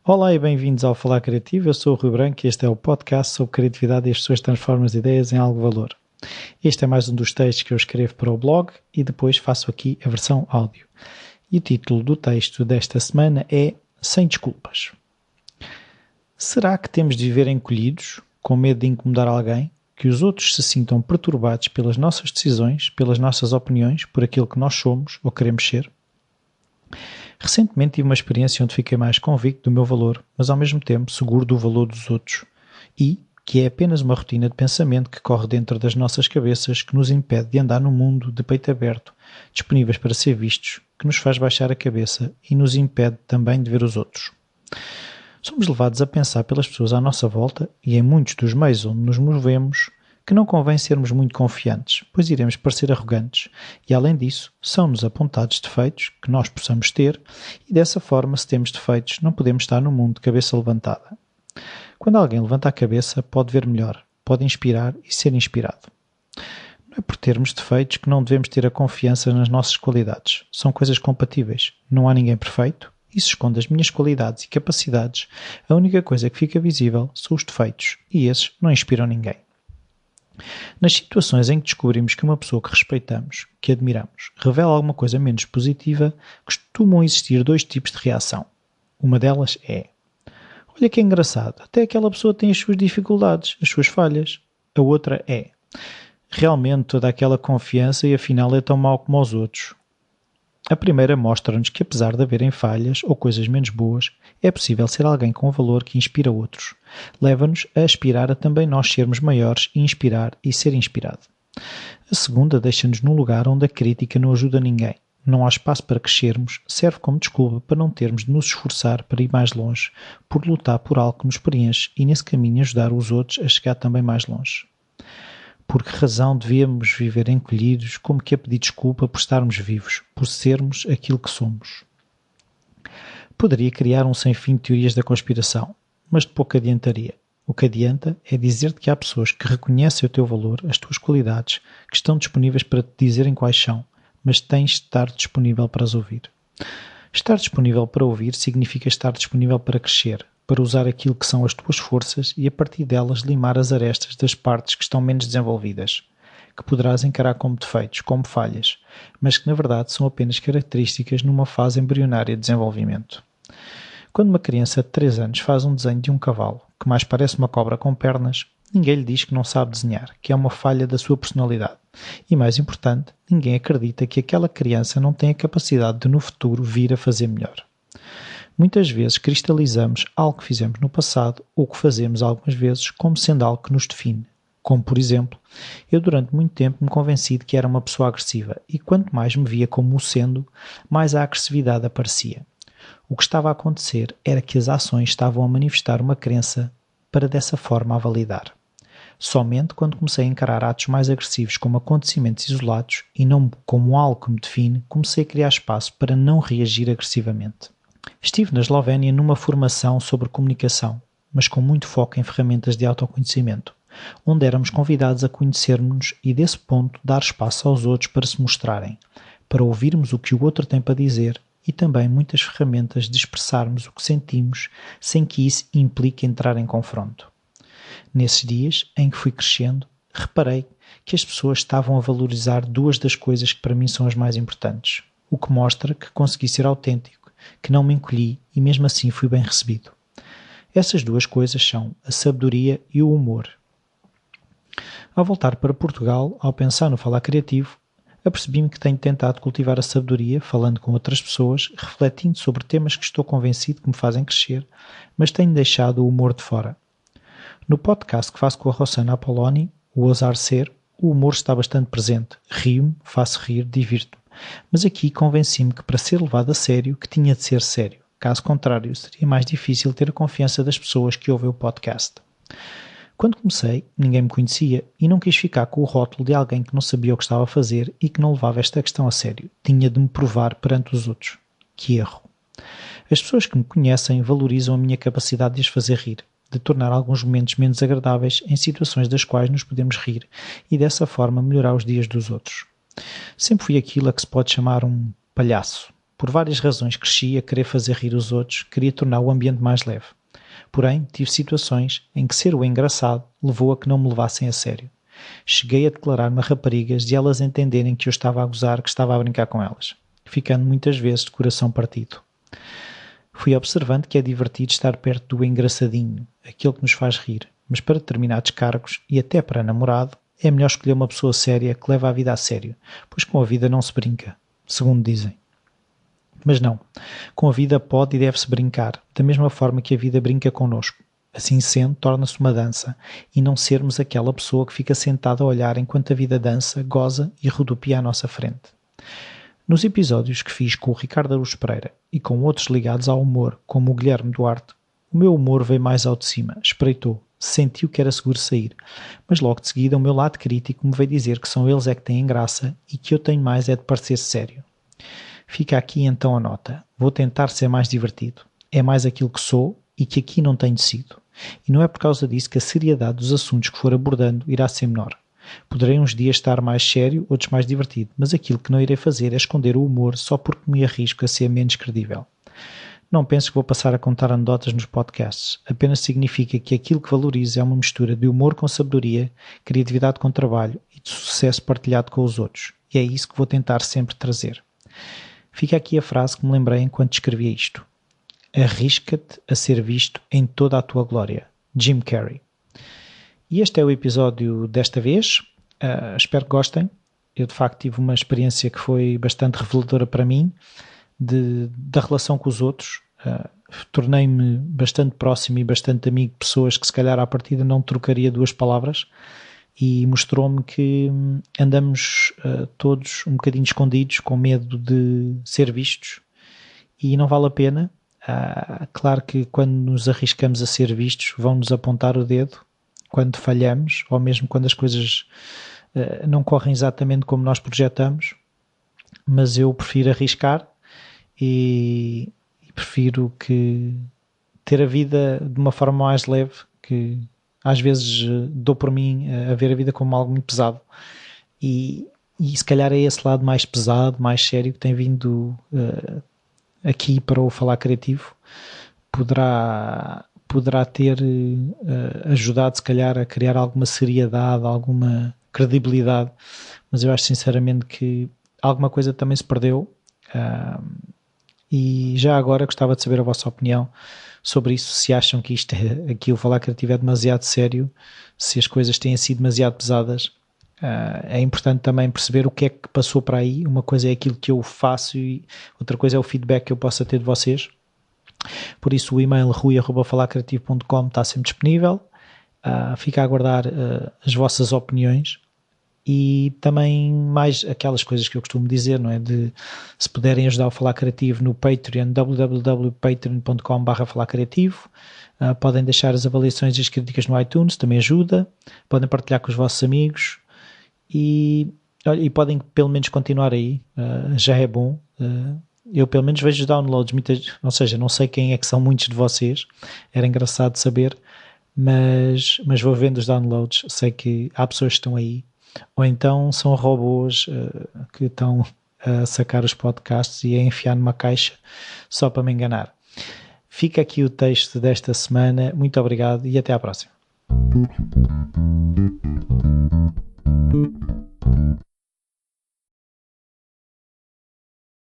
Olá e bem-vindos ao Falar Criativo, eu sou o Rui Branco e este é o podcast sobre criatividade e as pessoas transformam as ideias em algo de valor. Este é mais um dos textos que eu escrevo para o blog e depois faço aqui a versão áudio. E o título do texto desta semana é Sem Desculpas. Será que temos de viver encolhidos, com medo de incomodar alguém, que os outros se sintam perturbados pelas nossas decisões, pelas nossas opiniões, por aquilo que nós somos ou queremos ser? Recentemente tive uma experiência onde fiquei mais convicto do meu valor, mas ao mesmo tempo seguro do valor dos outros e que é apenas uma rotina de pensamento que corre dentro das nossas cabeças que nos impede de andar no mundo de peito aberto, disponíveis para ser vistos, que nos faz baixar a cabeça e nos impede também de ver os outros. Somos levados a pensar pelas pessoas à nossa volta e em muitos dos meios onde nos movemos que não convém sermos muito confiantes, pois iremos parecer arrogantes e, além disso, são-nos apontados defeitos que nós possamos ter e, dessa forma, se temos defeitos, não podemos estar no mundo de cabeça levantada. Quando alguém levanta a cabeça, pode ver melhor, pode inspirar e ser inspirado. Não é por termos defeitos que não devemos ter a confiança nas nossas qualidades. São coisas compatíveis. Não há ninguém perfeito. E se esconde as minhas qualidades e capacidades, a única coisa que fica visível são os defeitos, e esses não inspiram ninguém. Nas situações em que descobrimos que uma pessoa que respeitamos, que admiramos, revela alguma coisa menos positiva, costumam existir dois tipos de reação. Uma delas é: olha que engraçado, até aquela pessoa tem as suas dificuldades, as suas falhas. A outra é: realmente toda aquela confiança e afinal é tão mau como os outros. A primeira mostra-nos que, apesar de haverem falhas ou coisas menos boas, é possível ser alguém com valor que inspira outros. Leva-nos a aspirar a também nós sermos maiores e inspirar e ser inspirado. A segunda deixa-nos num lugar onde a crítica não ajuda ninguém. Não há espaço para crescermos, serve como desculpa para não termos de nos esforçar para ir mais longe, por lutar por algo que nos preenche e nesse caminho ajudar os outros a chegar também mais longe. Por que razão devíamos viver encolhidos, como que a pedir desculpa por estarmos vivos, por sermos aquilo que somos? Poderia criar um sem fim de teorias da conspiração, mas de pouco adiantaria. O que adianta é dizer-te que há pessoas que reconhecem o teu valor, as tuas qualidades, que estão disponíveis para te dizerem quais são, mas tens de estar disponível para as ouvir. Estar disponível para ouvir significa estar disponível para crescer, para usar aquilo que são as tuas forças e a partir delas limar as arestas das partes que estão menos desenvolvidas, que poderás encarar como defeitos, como falhas, mas que na verdade são apenas características numa fase embrionária de desenvolvimento. Quando uma criança de 3 anos faz um desenho de um cavalo, que mais parece uma cobra com pernas, ninguém lhe diz que não sabe desenhar, que é uma falha da sua personalidade. E mais importante, ninguém acredita que aquela criança não tem a capacidade de no futuro vir a fazer melhor. Muitas vezes cristalizamos algo que fizemos no passado ou que fazemos algumas vezes como sendo algo que nos define. Como, por exemplo, eu durante muito tempo me convenci de que era uma pessoa agressiva e quanto mais me via como o sendo, mais a agressividade aparecia. O que estava a acontecer era que as ações estavam a manifestar uma crença para dessa forma a validar. Somente quando comecei a encarar atos mais agressivos como acontecimentos isolados e não como algo que me define, comecei a criar espaço para não reagir agressivamente. Estive na Eslovénia numa formação sobre comunicação, mas com muito foco em ferramentas de autoconhecimento, onde éramos convidados a conhecermos-nos e desse ponto dar espaço aos outros para se mostrarem, para ouvirmos o que o outro tem para dizer e também muitas ferramentas de expressarmos o que sentimos sem que isso implique entrar em confronto. Nesses dias em que fui crescendo, reparei que as pessoas estavam a valorizar duas das coisas que para mim são as mais importantes, o que mostra que consegui ser autêntico, que não me encolhi e mesmo assim fui bem recebido. Essas duas coisas são a sabedoria e o humor. Ao voltar para Portugal, ao pensar no Falar Criativo, apercebi-me que tenho tentado cultivar a sabedoria, falando com outras pessoas, refletindo sobre temas que estou convencido que me fazem crescer, mas tenho deixado o humor de fora. No podcast que faço com a Rossana Apoloni, o Ousar Ser, o humor está bastante presente. Rio-me, faço rir, divirto-me. Mas aqui convenci-me que para ser levado a sério, que tinha de ser sério. Caso contrário, seria mais difícil ter a confiança das pessoas que ouvem o podcast. Quando comecei, ninguém me conhecia e não quis ficar com o rótulo de alguém que não sabia o que estava a fazer e que não levava esta questão a sério. Tinha de me provar perante os outros. Que erro! As pessoas que me conhecem valorizam a minha capacidade de as fazer rir, de tornar alguns momentos menos agradáveis em situações das quais nos podemos rir e dessa forma melhorar os dias dos outros. Sempre fui aquilo a que se pode chamar um palhaço. Por várias razões cresci a querer fazer rir os outros, queria tornar o ambiente mais leve. Porém, tive situações em que ser o engraçado levou a que não me levassem a sério. Cheguei a declarar-me a raparigas e elas entenderem que eu estava a gozar, que estava a brincar com elas, ficando muitas vezes de coração partido. Fui observando que é divertido estar perto do engraçadinho, aquele que nos faz rir, mas para determinados cargos e até para namorado, é melhor escolher uma pessoa séria que leva a vida a sério, pois com a vida não se brinca, segundo dizem. Mas não, com a vida pode e deve-se brincar, da mesma forma que a vida brinca connosco. Assim sendo, torna-se uma dança, e não sermos aquela pessoa que fica sentada a olhar enquanto a vida dança, goza e rodopia à nossa frente. Nos episódios que fiz com o Ricardo Araújo Pereira e com outros ligados ao humor, como o Guilherme Duarte, o meu humor veio mais ao de cima, espreitou, sentiu que era seguro sair, mas logo de seguida o meu lado crítico me veio dizer que são eles é que têm graça e que eu tenho mais é de parecer sério. Fica aqui então a nota, vou tentar ser mais divertido, é mais aquilo que sou e que aqui não tenho sido, e não é por causa disso que a seriedade dos assuntos que for abordando irá ser menor. Poderei uns dias estar mais sério, outros mais divertido, mas aquilo que não irei fazer é esconder o humor só porque me arrisco a ser menos credível. Não penso que vou passar a contar anedotas nos podcasts, apenas significa que aquilo que valorizo é uma mistura de humor com sabedoria, criatividade com trabalho e de sucesso partilhado com os outros, e é isso que vou tentar sempre trazer. Fica aqui a frase que me lembrei enquanto escrevia isto. Arrisca-te a ser visto em toda a tua glória. Jim Carrey. E este é o episódio desta vez. Espero que gostem. Eu de facto tive uma experiência que foi bastante reveladora para mim da relação com os outros. Tornei-me bastante próximo e bastante amigo de pessoas que se calhar à partida não trocaria duas palavras, e mostrou-me que andamos todos um bocadinho escondidos, com medo de ser vistos, e não vale a pena. Claro que quando nos arriscamos a ser vistos vão-nos apontar o dedo quando falhamos, ou mesmo quando as coisas não correm exatamente como nós projetamos, mas eu prefiro arriscar e prefiro ter a vida de uma forma mais leve, que às vezes dou por mim a ver a vida como algo muito pesado, e se calhar é esse lado mais pesado, mais sério que tem vindo aqui para o Falar Criativo, poderá ter ajudado se calhar a criar alguma seriedade, alguma credibilidade, mas eu acho sinceramente que alguma coisa também se perdeu, e já agora gostava de saber a vossa opinião sobre isso, se acham que isto aqui o Falar Criativo é demasiado sério, se as coisas têm sido demasiado pesadas. É importante também perceber o que é que passou para aí. Uma coisa é aquilo que eu faço e outra coisa é o feedback que eu possa ter de vocês. Por isso o e-mail rui@falarcreativo.com está sempre disponível. Fica a aguardar as vossas opiniões, e também mais aquelas coisas que eu costumo dizer, não é? De se puderem ajudar o Falar Criativo no Patreon, www.patreon.com/falarcreativo. Podem deixar as avaliações e as críticas no iTunes, também ajuda. Podem partilhar com os vossos amigos e podem pelo menos continuar aí, já é bom. Eu pelo menos vejo downloads, ou seja, não sei quem é que são muitos de vocês, era engraçado saber, mas vou vendo os downloads, sei que há pessoas que estão aí, ou então são robôs que estão a sacar os podcasts e a enfiar numa caixa só para me enganar. Fica aqui o texto desta semana, muito obrigado e até à próxima.